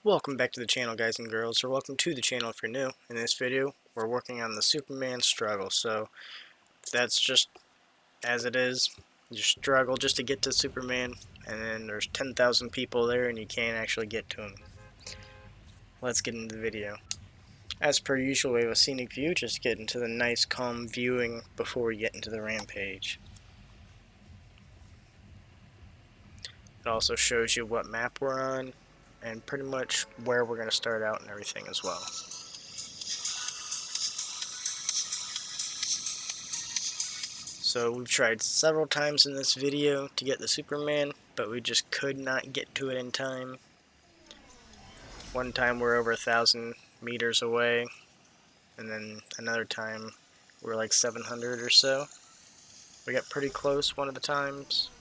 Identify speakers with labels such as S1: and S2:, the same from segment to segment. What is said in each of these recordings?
S1: Welcome back to the channel, guys and girls, or welcome to the channel if you're new. In this video, we're working on the Superman struggle, so that's just as it is. You struggle just to get to Superman, and then there's 10,000 people there and you can't actually get to him. Let's get into the video. As per usual, we have a scenic view, just get into the nice calm viewing before we get into the rampage. It also shows you what map we're on, and pretty much where we're going to start out and everything as well. So we've tried several times in this video to get the Superman, but we just could not get to it in time. One time we're over 1,000 meters away, and then another time we're like 700 or so. We got pretty close one of the times.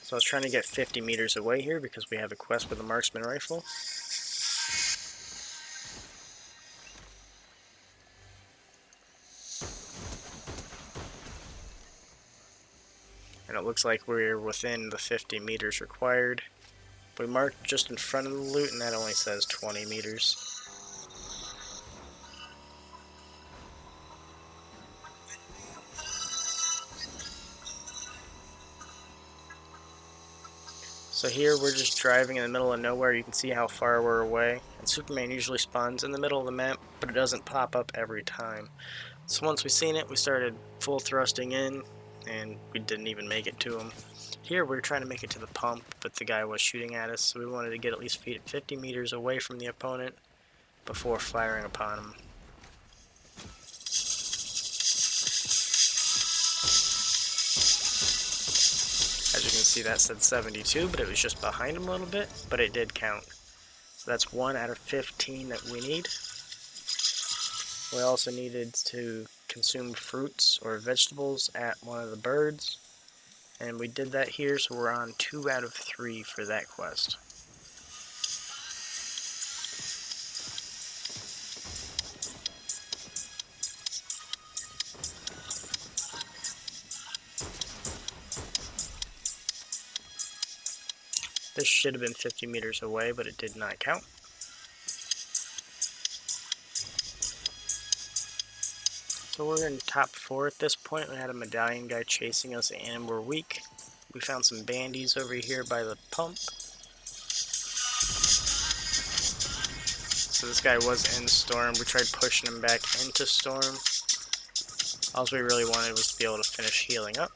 S1: So I was trying to get 50 meters away here because we have a quest with a marksman rifle. And it looks like we're within the 50 meters required. We marked just in front of the loot and that only says 20 meters. So here we're just driving in the middle of nowhere. You can see how far we're away. And Superman usually spawns in the middle of the map, but it doesn't pop up every time. So once we seen it, we started full thrusting in, and we didn't even make it to him. Here we're trying to make it to the pump, but the guy was shooting at us, so we wanted to get at least 50 meters away from the opponent before firing upon him. As you can see, that said 72, but it was just behind him a little bit, but it did count. So that's 1 out of 15 that we need. We also needed to consume fruits or vegetables at one of the birds, and we did that here, so we're on 2 out of 3 for that quest. This should have been 50 meters away, but it did not count. So we're in top 4 at this point. We had a medallion guy chasing us and we're weak. We found some bandies over here by the pump. So this guy was in Storm. We tried pushing him back into Storm. All we really wanted was to be able to finish healing up.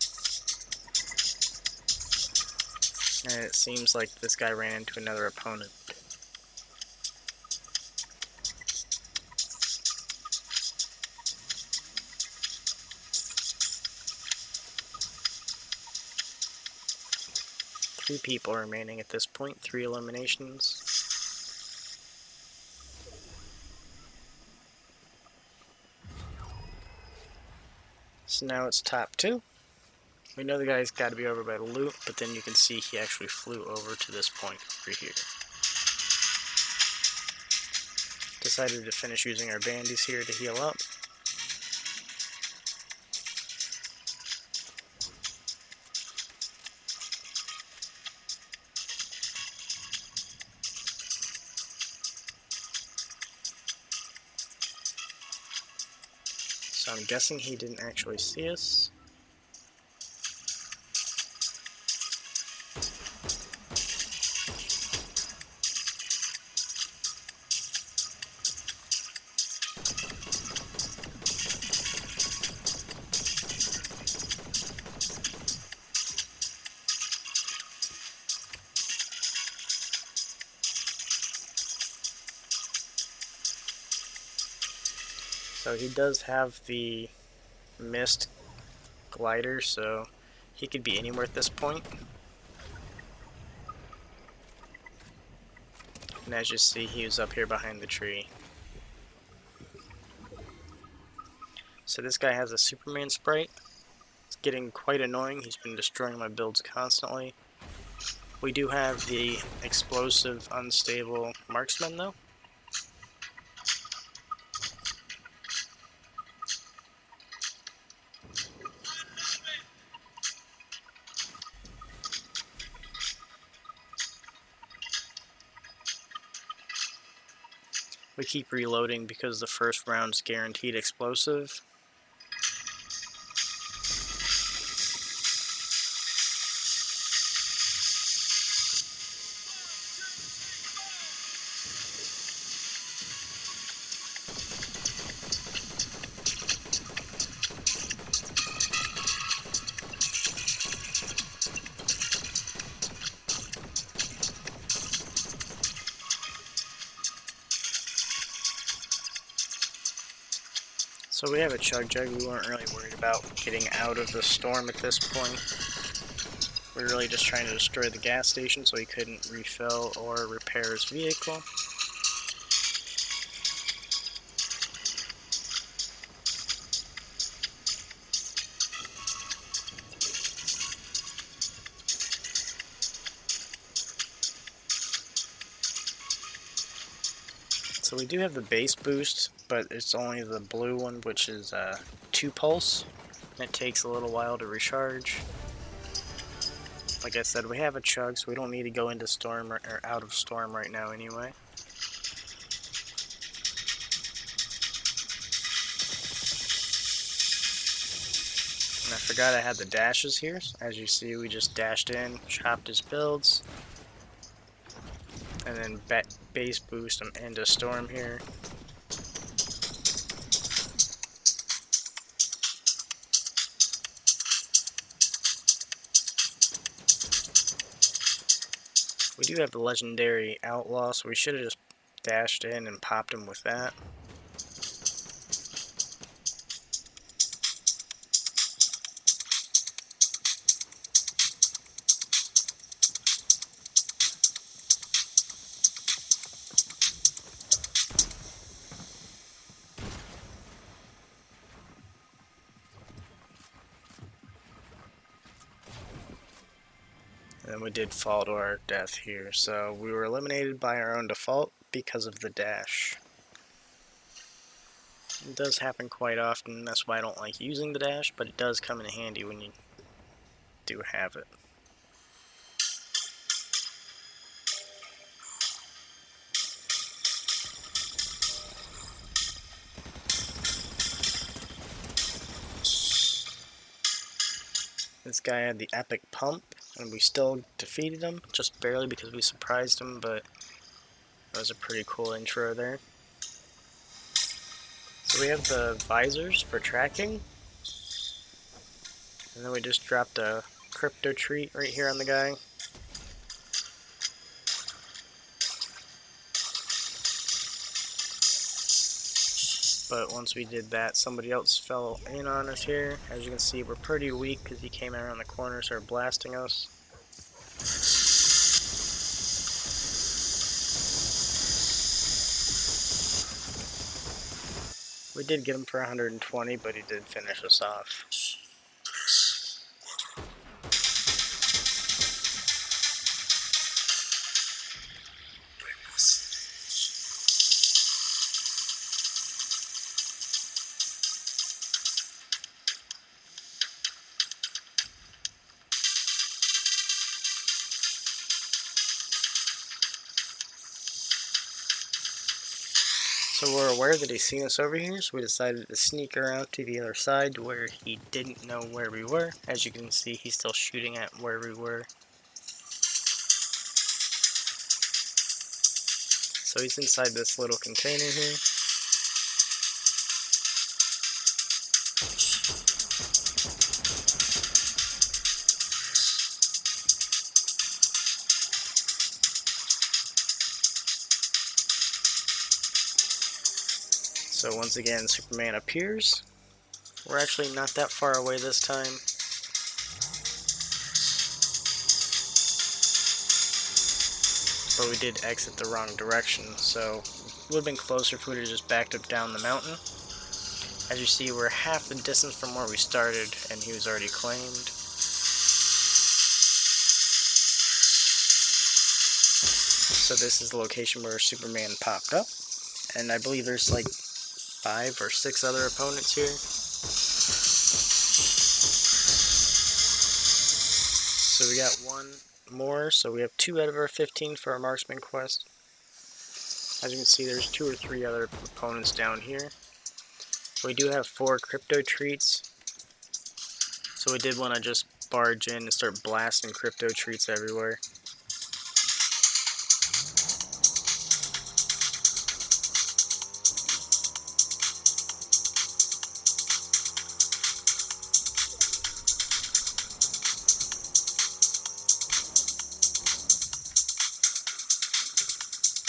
S1: And it seems like this guy ran into another opponent. Three people remaining at this point, 3 eliminations. So now it's top 2. We know the guy's got to be over by the loot, but then you can see he actually flew over to this point over here. Decided to finish using our bandies here to heal up. So I'm guessing he didn't actually see us. So he does have the mist glider, so he could be anywhere at this point. And as you see, he was up here behind the tree. So this guy has a Superman sprite. It's getting quite annoying. He's been destroying my builds constantly. We do have the explosive, unstable marksman though. We keep reloading because the first round's guaranteed explosive. So we have a chug jug. We weren't really worried about getting out of the storm at this point. We were really just trying to destroy the gas station so he couldn't refill or repair his vehicle. So we do have the base boost, but it's only the blue one, which is 2 pulse. And it takes a little while to recharge. Like I said, we have a chug, so we don't need to go into storm or out of storm right now anyway. And I forgot I had the dashes here. As you see, we just dashed in, chopped his builds, and then base boost him into storm here. We do have the legendary outlaw, so we should have just dashed in and popped him with that. And then we did fall to our death here, so we were eliminated by our own default because of the dash. It does happen quite often, that's why I don't like using the dash, but it does come in handy when you do have it. This guy had the epic pump, and we still defeated him, just barely because we surprised him, but that was a pretty cool intro there. So we have the visors for tracking, and then we just dropped a crypto treat right here on the guy. But once we did that, somebody else fell in on us here. As you can see, we're pretty weak because he came around the corner and started blasting us. We did get him for 120, but he did finish us off. So we're aware that he's seen us over here, so we decided to sneak around to the other side where he didn't know where we were. As you can see, he's still shooting at where we were. So he's inside this little container here. So once again, Superman appears. We're actually not that far away this time. But we did exit the wrong direction, so it would have been closer if we would have just backed up down the mountain. As you see, we're half the distance from where we started, and he was already claimed. So this is the location where Superman popped up, and I believe there's like 5 or 6 other opponents here. So we got one more, so we have 2 out of our 15 for our marksman quest. As you can see, there's 2 or 3 other opponents down here. We do have 4 crypto treats, so we did want to just barge in and start blasting crypto treats everywhere.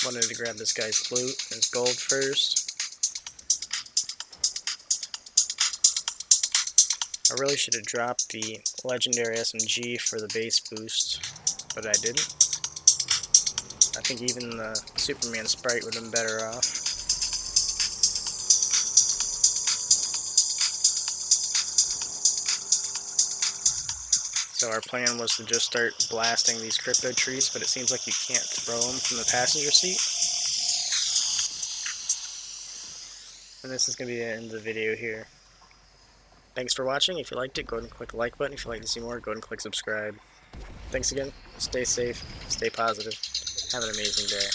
S1: Wanted to grab this guy's loot, his gold first. I really should have dropped the legendary SMG for the base boost, but I didn't. I think even the Superman sprite would have been better off. So our plan was to just start blasting these crypto trees, but it seems like you can't throw them from the passenger seat. And this is going to be the end of the video here. Thanks for watching. If you liked it, go ahead and click the like button. If you'd like to see more, go ahead and click subscribe. Thanks again. Stay safe. Stay positive. Have an amazing day.